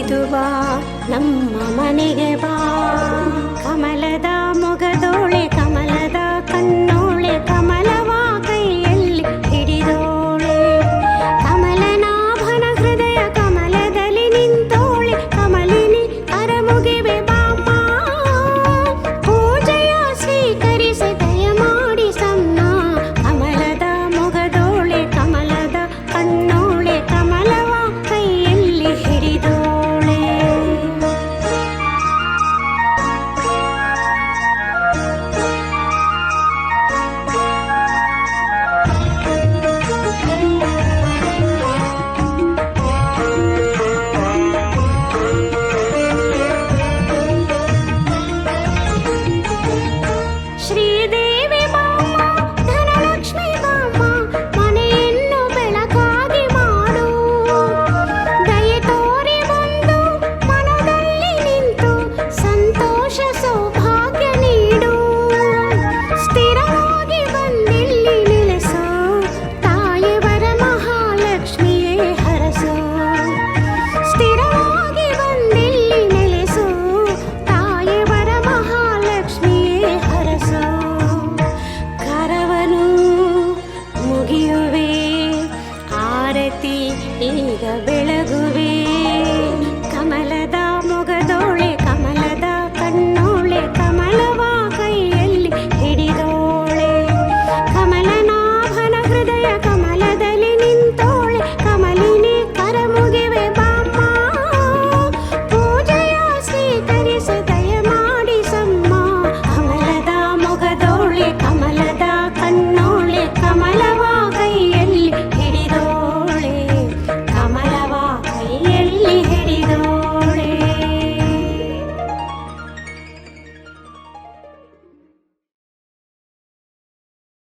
ಮುಗಿದು ಬಾ ನಮ್ಮ ಮನೆಗೆ ಬಾ. ಕಮಲದ ಮೊಗದೋಳೆ ಕಮಲದ ಕಣ್ಣೋಳೆ ಕಮಲವ ಕೈಯಲ್ಲಿ ಹಿಡಿದೋಳೆ. ಕಮಲನಾಭನ ಹೃದಯ ಕಮಲದಲ್ಲಿ ನಿಂತೋಳೆ ಕಮಲಿನಿ ಕರಮುಗಿವೆ ಬಾಮ್ಮ. ಪೂಜೆಯ ಸ್ವೀಕರಿಸಿ ದಯ ಮಾಡಿ ಸಣ್ಣ. ಕಮಲದ ಮೊಗದೋಳೆ ಕಮಲದ ಕಣ್ಣೋಳೆ ಕಮಲವ ಕೈಯಲ್ಲಿ ಹಿಡಿದೋಳೆ. ಶ್ರೀದೇವಿ ಬಾಮ್ಮ ಧನಲಕ್ಷ್ಮಿ ಬಾಮ್ಮ ಮನೆಯನ್ನು ಬೆಳಕಾಗಿ ಮಾಡು. ದಯೆ ತೋರಿ ಬಂದು ಮನದಲ್ಲಿ ನಿಂತು ಸಂತೋಷ ಸೌಭಾಗ್ಯ ನೀಡು. ಸ್ಥಿರವಾಗಿ ಬಂದಿಲ್ಲಿ ನೆಲೆಸು ತಾಯಿವರ ಮಹಾಲಕ್ಷ್ಮಿಯೇ ಹರಸು. ಸ್ಥಿರವಾಗಿ ಬಂದಿಲ್ಲಿ ನೆಲೆಸು ತಾಯಿವರ ಮಹಾಲಕ್ಷ್ಮಿಯೇ ಹರಸು. ಕರವನು ಮುಗಿಯುವೆ ಆರತಿ ಈಗ ಬೆಳಗು.